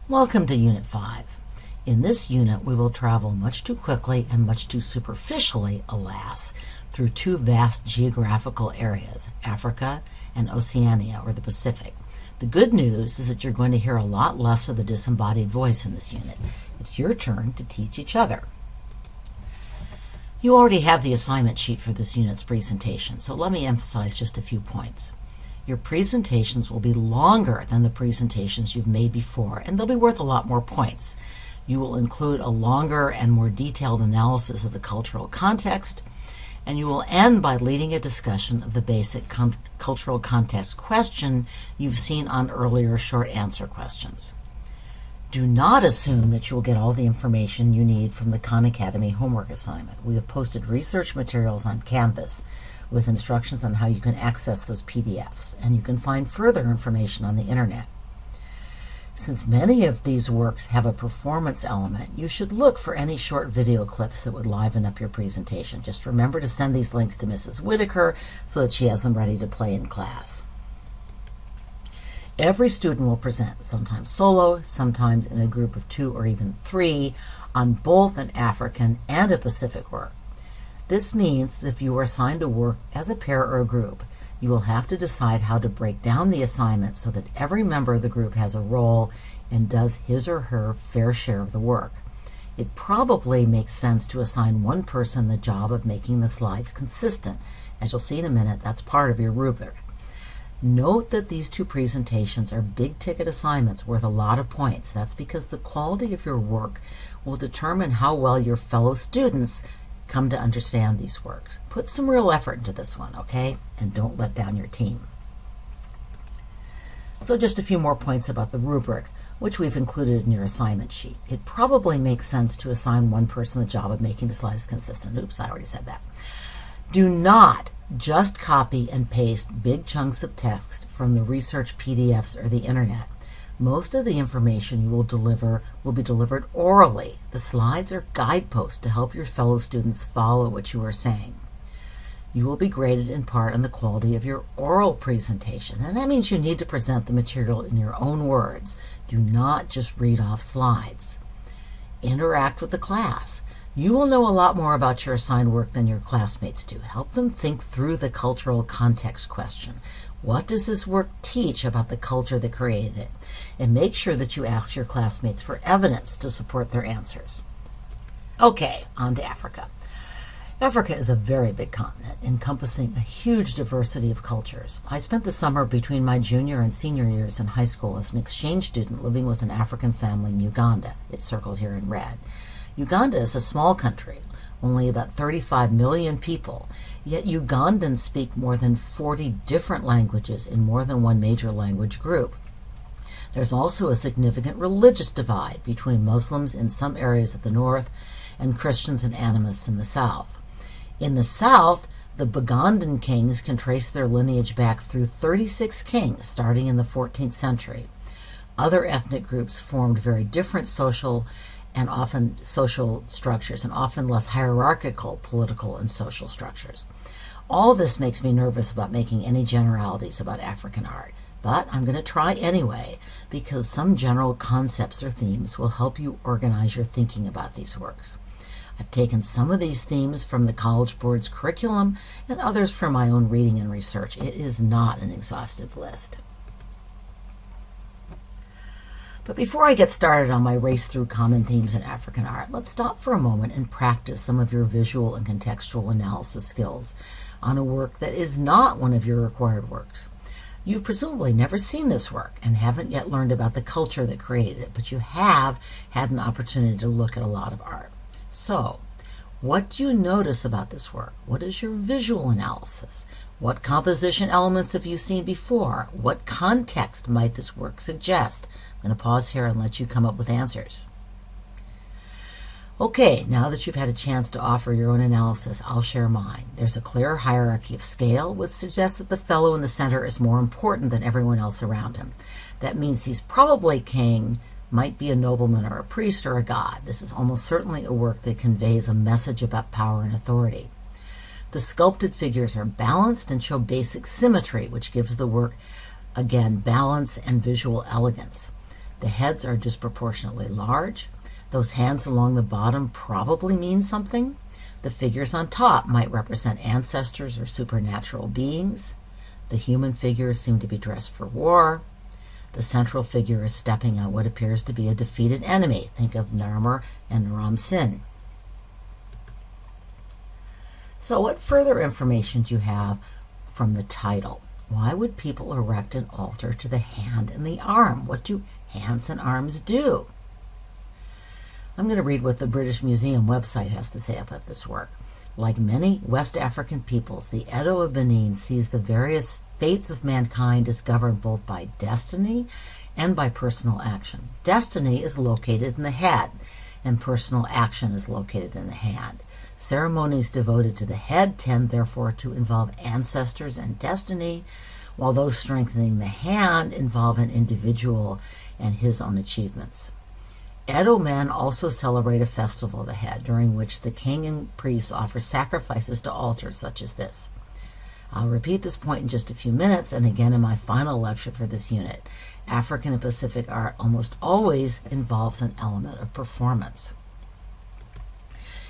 Welcome to Unit 5. In this unit, we will travel much too quickly and much too superficially, alas, through two vast geographical areas, Africa and Oceania, or the Pacific. The good news is that you're going to hear a lot less of the disembodied voice in this unit. It's your turn to teach each other. You already have the assignment sheet for this unit's presentation, so let me emphasize just a few points. Your presentations will be longer than the presentations you've made before, and they'll be worth a lot more points. You will include a longer and more detailed analysis of the cultural context, and you will end by leading a discussion of the basic cultural context question you've seen on earlier short answer questions. Do not assume that you will get all the information you need from the Khan Academy homework assignment. We have posted research materials on Canvas with instructions on how you can access those PDFs, and you can find further information on the internet. Since many of these works have a performance element, you should look for any short video clips that would liven up your presentation. Just remember to send these links to Mrs. Whitaker so that she has them ready to play in class. Every student will present, sometimes solo, sometimes in a group of 2 or even 3, on both an African and a Pacific work. This means that if you are assigned to work as a pair or a group, you will have to decide how to break down the assignment so that every member of the group has a role and does his or her fair share of the work. It probably makes sense to assign one person the job of making the slides consistent. As you'll see in a minute, that's part of your rubric. Note that these two presentations are big-ticket assignments worth a lot of points. That's because the quality of your work will determine how well your fellow students come to understand these works. Put some real effort into this one, okay? And don't let down your team. So just a few more points about the rubric, which we've included in your assignment sheet. It probably makes sense to assign one person the job of making the slides consistent. Oops, I already said that. Do not just copy and paste big chunks of text from the research PDFs or the internet. Most of the information you will deliver will be delivered orally. The slides are guideposts to help your fellow students follow what you are saying. You will be graded in part on the quality of your oral presentation, and that means you need to present the material in your own words. Do not just read off slides. Interact with the class. You will know a lot more about your assigned work than your classmates do. Help them think through the cultural context question. What does this work teach about the culture that created it? And make sure that you ask your classmates for evidence to support their answers. Okay, on to Africa. Africa is a very big continent, encompassing a huge diversity of cultures. I spent the summer between my junior and senior years in high school as an exchange student living with an African family in Uganda. It's circled here in red. Uganda is a small country, only about 35 million people, yet Ugandans speak more than 40 different languages in more than one major language group. There's also a significant religious divide between Muslims in some areas of the north and Christians and animists in the south. In the south, the Bagandan kings can trace their lineage back through 36 kings starting in the 14th century. Other ethnic groups formed very different social structures and often less hierarchical political and social structures. All this makes me nervous about making any generalities about African art, but I'm going to try anyway because some general concepts or themes will help you organize your thinking about these works. I've taken some of these themes from the College Board's curriculum and others from my own reading and research. It is not an exhaustive list. But before I get started on my race through common themes in African art, let's stop for a moment and practice some of your visual and contextual analysis skills on a work that is not one of your required works. You've presumably never seen this work and haven't yet learned about the culture that created it, but you have had an opportunity to look at a lot of art. So, what do you notice about this work? What is your visual analysis? What composition elements have you seen before? What context might this work suggest? I'm going to pause here and let you come up with answers. Okay, now that you've had a chance to offer your own analysis, I'll share mine. There's a clear hierarchy of scale, which suggests that the fellow in the center is more important than everyone else around him. That means he's probably king, might be a nobleman or a priest or a god. This is almost certainly a work that conveys a message about power and authority. The sculpted figures are balanced and show basic symmetry, which gives the work, again, balance and visual elegance. The heads are disproportionately large. Those hands along the bottom probably mean something. The figures on top might represent ancestors or supernatural beings. The human figures seem to be dressed for war. The central figure is stepping on what appears to be a defeated enemy. Think of Narmer and Naram Sin. So what further information do you have from the title? Why would people erect an altar to the hand and the arm? What do hands and arms do? I'm going to read what the British Museum website has to say about this work. Like many West African peoples, the Edo of Benin sees the various fates of mankind as governed both by destiny and by personal action. Destiny is located in the head, and personal action is located in the hand. Ceremonies devoted to the head tend, therefore, to involve ancestors and destiny, while those strengthening the hand involve an individual and his own achievements. Edo men also celebrate a festival of the head, during which the king and priests offer sacrifices to altars such as this. I'll repeat this point in just a few minutes, and again in my final lecture for this unit. African and Pacific art almost always involves an element of performance.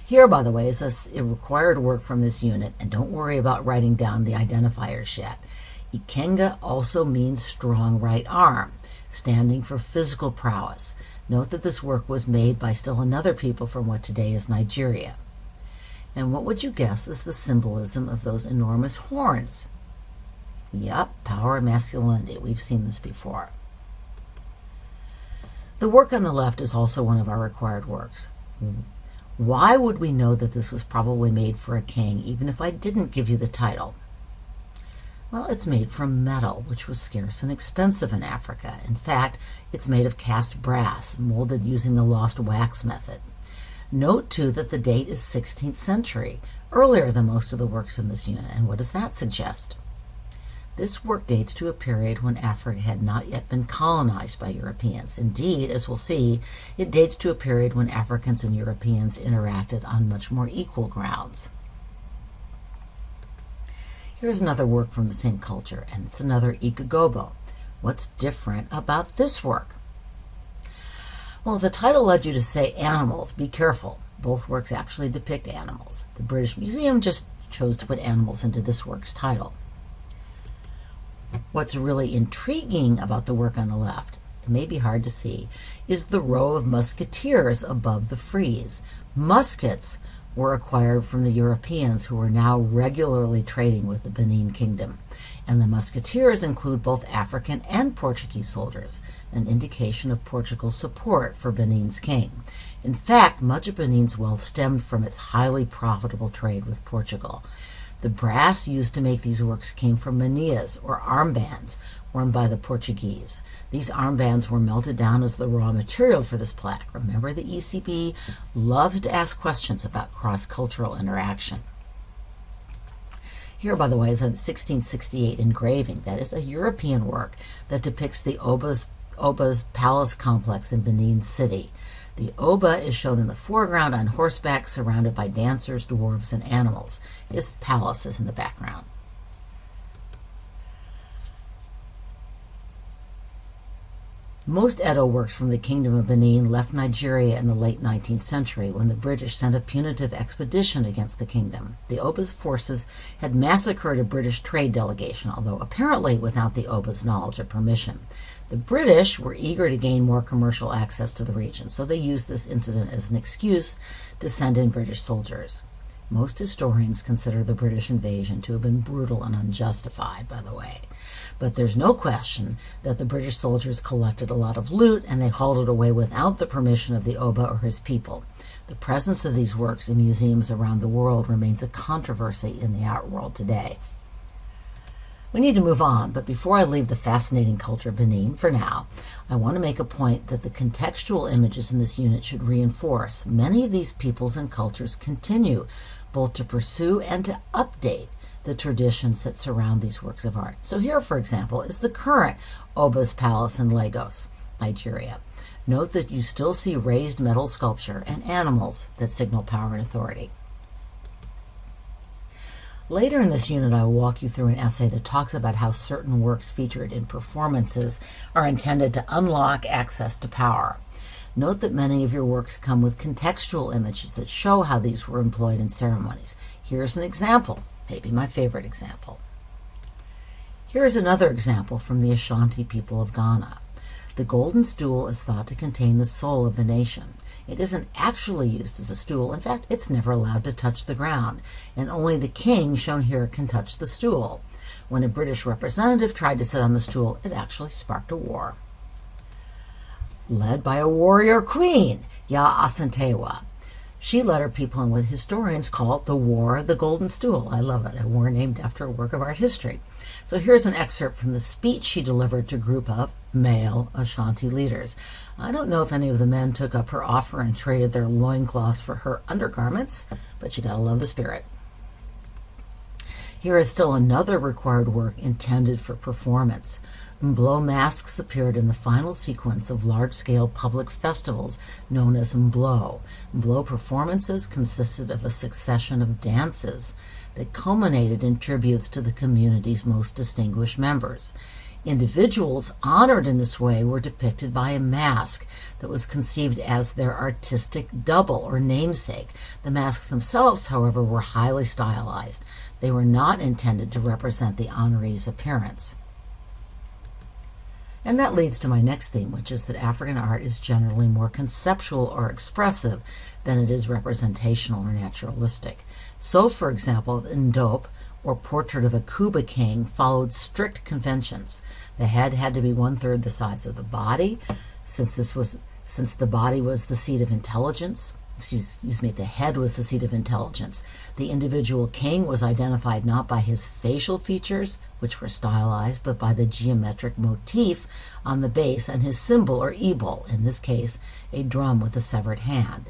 Here, by the way, is a required work from this unit, and don't worry about writing down the identifiers yet. Ikenga also means strong right arm, standing for physical prowess. Note that this work was made by still another people from what today is Nigeria. And what would you guess is the symbolism of those enormous horns? Yup, power and masculinity. We've seen this before. The work on the left is also one of our required works. Why would we know that this was probably made for a king, even if I didn't give you the title? Well, it's made from metal, which was scarce and expensive in Africa. In fact, it's made of cast brass, molded using the lost wax method. Note, too, that the date is 16th century, earlier than most of the works in this unit. And what does that suggest? This work dates to a period when Africa had not yet been colonized by Europeans. Indeed, as we'll see, it dates to a period when Africans and Europeans interacted on much more equal grounds. Here's another work from the same culture, and it's another Ikagobo. What's different about this work? Well, if the title led you to say animals, be careful. Both works actually depict animals. The British Museum just chose to put animals into this work's title. What's really intriguing about the work on the left, it may be hard to see, is the row of musketeers above the frieze. Muskets were acquired from the Europeans, who were now regularly trading with the Benin Kingdom. And the musketeers include both African and Portuguese soldiers, an indication of Portugal's support for Benin's king. In fact, much of Benin's wealth stemmed from its highly profitable trade with Portugal. The brass used to make these works came from manillas, or armbands, worn by the Portuguese. These armbands were melted down as the raw material for this plaque. Remember, the ECB loves to ask questions about cross-cultural interaction. Here, by the way, is a 1668 engraving. That is a European work that depicts the Oba's palace complex in Benin City. The Oba is shown in the foreground on horseback, surrounded by dancers, dwarves, and animals. His palace is in the background. Most Edo works from the Kingdom of Benin left Nigeria in the late 19th century when the British sent a punitive expedition against the kingdom. The Oba's forces had massacred a British trade delegation, although apparently without the Oba's knowledge or permission. The British were eager to gain more commercial access to the region, so they used this incident as an excuse to send in British soldiers. Most historians consider the British invasion to have been brutal and unjustified, by the way. But there's no question that the British soldiers collected a lot of loot, and they hauled it away without the permission of the Oba or his people. The presence of these works in museums around the world remains a controversy in the art world today. We need to move on, but before I leave the fascinating culture of Benin for now, I want to make a point that the contextual images in this unit should reinforce. Many of these peoples and cultures continue both to pursue and to update the traditions that surround these works of art. So here, for example, is the current Oba's Palace in Lagos, Nigeria. Note that you still see raised metal sculpture and animals that signal power and authority. Later in this unit, I will walk you through an essay that talks about how certain works featured in performances are intended to unlock access to power. Note that many of your works come with contextual images that show how these were employed in ceremonies. Here's an example, maybe my favorite example. Here's another example from the Ashanti people of Ghana. The golden stool is thought to contain the soul of the nation. It isn't actually used as a stool. In fact, it's never allowed to touch the ground, and only the king, shown here, can touch the stool. When a British representative tried to sit on the stool, it actually sparked a war. Led by a warrior queen, Ya Asantewa. She led her people in what historians call the War of the Golden Stool. I love it, a war named after a work of art history. So here's an excerpt from the speech she delivered to a group of male Ashanti leaders. I don't know if any of the men took up her offer and traded their loincloths for her undergarments, but you gotta love the spirit. Here is still another required work intended for performance. Mblo masks appeared in the final sequence of large-scale public festivals known as Mblo. Mblo performances consisted of a succession of dances that culminated in tributes to the community's most distinguished members. Individuals honored in this way were depicted by a mask that was conceived as their artistic double or namesake. The masks themselves, however, were highly stylized. They were not intended to represent the honoree's appearance. And that leads to my next theme, which is that African art is generally more conceptual or expressive than it is representational or naturalistic. So, for example, the Ndope, or portrait of a Kuba king, followed strict conventions. The head had to be 1/3 the size of the body, since the body was the seat of intelligence. The head was the seat of intelligence. The individual king was identified not by his facial features, which were stylized, but by the geometric motif on the base and his symbol or ebol, in this case, a drum with a severed hand.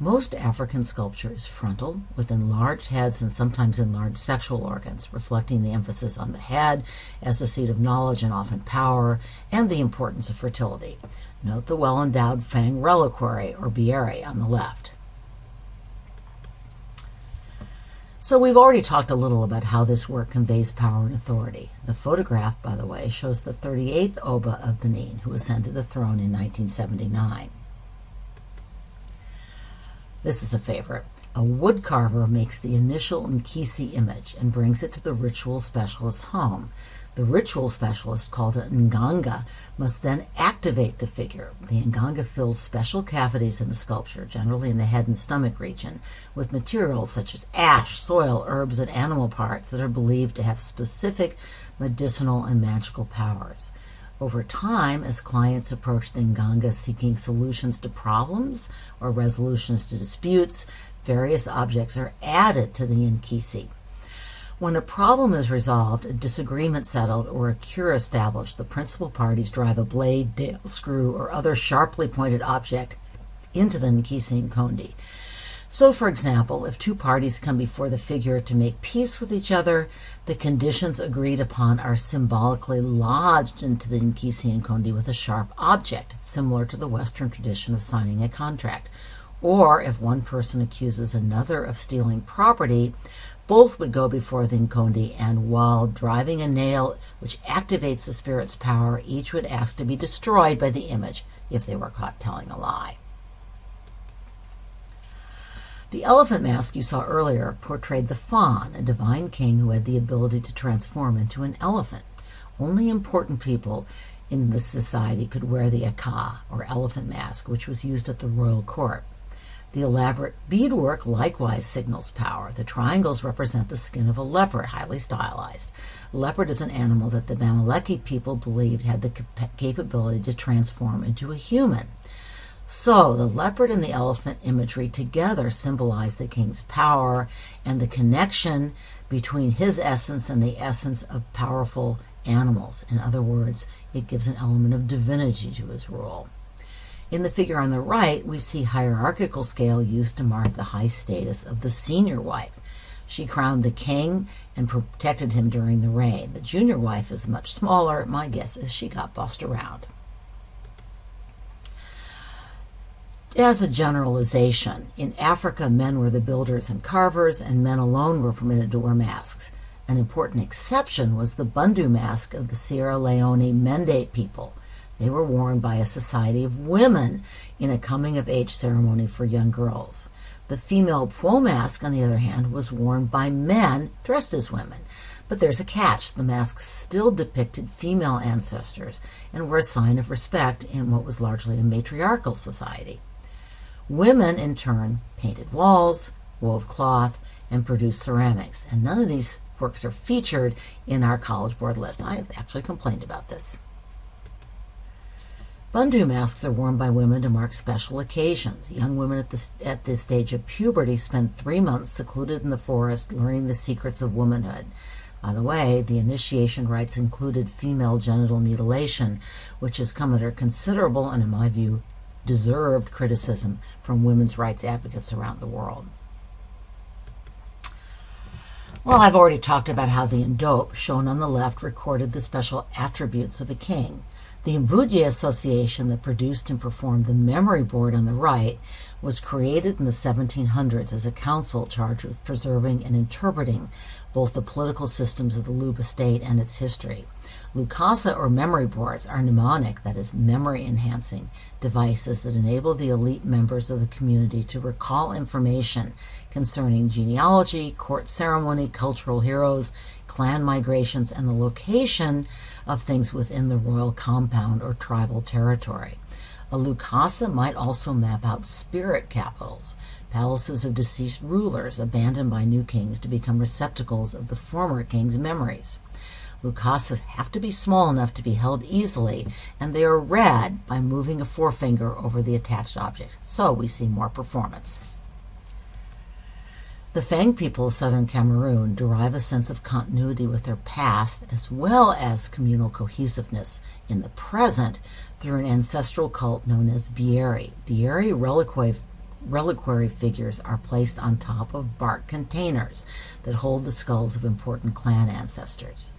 Most African sculpture is frontal, with enlarged heads and sometimes enlarged sexual organs, reflecting the emphasis on the head as the seat of knowledge and often power, and the importance of fertility. Note the well-endowed Fang reliquary, or biere, on the left. So we've already talked a little about how this work conveys power and authority. The photograph, by the way, shows the 38th Oba of Benin, who ascended the throne in 1979. This is a favorite. A woodcarver makes the initial Nkisi image and brings it to the ritual specialist's home. The ritual specialist, called an Nganga, must then activate the figure. The Nganga fills special cavities in the sculpture, generally in the head and stomach region, with materials such as ash, soil, herbs, and animal parts that are believed to have specific medicinal and magical powers. Over time, as clients approach the Nganga seeking solutions to problems or resolutions to disputes, various objects are added to the Nkisi. When a problem is resolved, a disagreement settled, or a cure established, the principal parties drive a blade, nail, screw, or other sharply pointed object into the Nkisi Nkondi. So, for example, if two parties come before the figure to make peace with each other, the conditions agreed upon are symbolically lodged into the Nkisi Nkondi with a sharp object, similar to the Western tradition of signing a contract. Or, if one person accuses another of stealing property, both would go before the Nkondi, and while driving a nail which activates the spirit's power, each would ask to be destroyed by the image if they were caught telling a lie. The elephant mask you saw earlier portrayed the fawn, a divine king who had the ability to transform into an elephant. Only important people in this society could wear the aka, or elephant mask, which was used at the royal court. The elaborate beadwork likewise signals power. The triangles represent the skin of a leopard, highly stylized. Leopard is an animal that the Mamaleki people believed had the capability to transform into a human. So the leopard and the elephant imagery together symbolize the king's power and the connection between his essence and the essence of powerful animals. In other words, it gives an element of divinity to his rule. In the figure on the right, we see hierarchical scale used to mark the high status of the senior wife. She crowned the king and protected him during the reign. The junior wife is much smaller. My guess is she got bossed around. As a generalization, in Africa, men were the builders and carvers, and men alone were permitted to wear masks. An important exception was the Bundu mask of the Sierra Leone Mende people. They were worn by a society of women in a coming-of-age ceremony for young girls. The female Po mask, on the other hand, was worn by men dressed as women. But there's a catch. The masks still depicted female ancestors and were a sign of respect in what was largely a matriarchal society. Women, in turn, painted walls, wove cloth, and produced ceramics, and none of these works are featured in our College Board list. I have actually complained about this. Bundu masks are worn by women to mark special occasions. Young women at this stage of puberty spend 3 months secluded in the forest learning the secrets of womanhood. By the way, the initiation rites included female genital mutilation, which has come under considerable and, in my view, deserved criticism from women's rights advocates around the world. Well, I've already talked about how the Ndope, shown on the left, recorded the special attributes of a king. The Mbudye Association that produced and performed the memory board on the right was created in the 1700s as a council charged with preserving and interpreting both the political systems of the Luba state and its history. Lukasa, or memory boards, are mnemonic, that is, memory-enhancing devices that enable the elite members of the community to recall information concerning genealogy, court ceremony, cultural heroes, clan migrations, and the location of things within the royal compound or tribal territory. A Lukasa might also map out spirit capitals, palaces of deceased rulers abandoned by new kings to become receptacles of the former king's memories. Lukasas have to be small enough to be held easily, and they are read by moving a forefinger over the attached object, so we see more performance. The Fang people of southern Cameroon derive a sense of continuity with their past as well as communal cohesiveness in the present through an ancestral cult known as Bieri. Bieri reliquary figures are placed on top of bark containers that hold the skulls of important clan ancestors.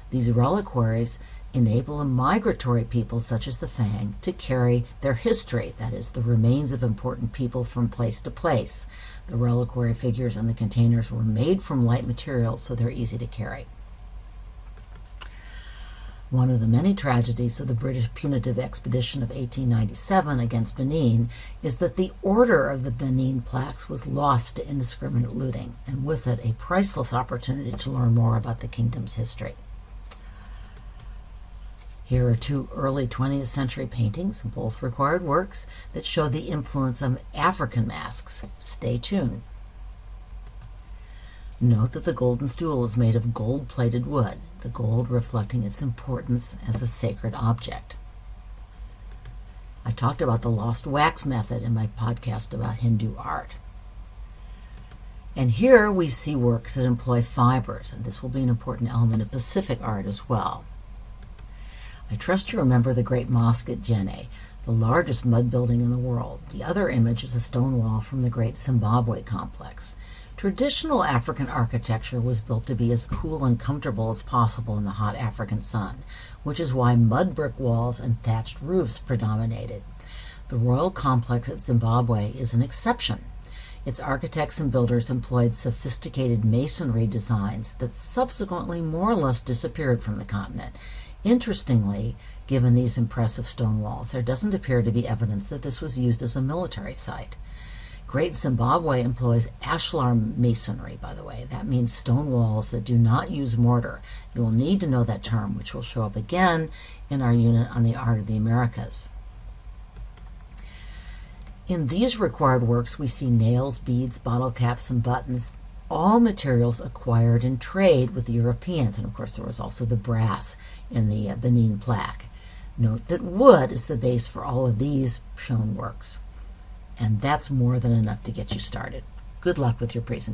These reliquaries enable a migratory people such as the Fang to carry their history, that is, the remains of important people, from place to place. The reliquary figures and the containers were made from light materials, so they're easy to carry. One of the many tragedies of the British Punitive Expedition of 1897 against Benin is that the order of the Benin plaques was lost to indiscriminate looting, and with it a priceless opportunity to learn more about the kingdom's history. Here are 2 early 20th century paintings, both required works, that show the influence of African masks. Stay tuned. Note that the golden stool is made of gold-plated wood, the gold reflecting its importance as a sacred object. I talked about the lost wax method in my podcast about Hindu art. And here we see works that employ fibers, and this will be an important element of Pacific art as well. I trust you remember the Great Mosque at Djenné, the largest mud building in the world. The other image is a stone wall from the Great Zimbabwe Complex. Traditional African architecture was built to be as cool and comfortable as possible in the hot African sun, which is why mud brick walls and thatched roofs predominated. The royal complex at Zimbabwe is an exception. Its architects and builders employed sophisticated masonry designs that subsequently more or less disappeared from the continent. Interestingly, given these impressive stone walls, there doesn't appear to be evidence that this was used as a military site. Great Zimbabwe employs ashlar masonry, by the way. That means stone walls that do not use mortar. You will need to know that term, which will show up again in our unit on the Art of the Americas. In these required works, we see nails, beads, bottle caps, and buttons, all materials acquired in trade with the Europeans, and of course there was also the brass in the Benin plaque. Note that wood is the base for all of these shown works, and that's more than enough to get you started. Good luck with your presentation.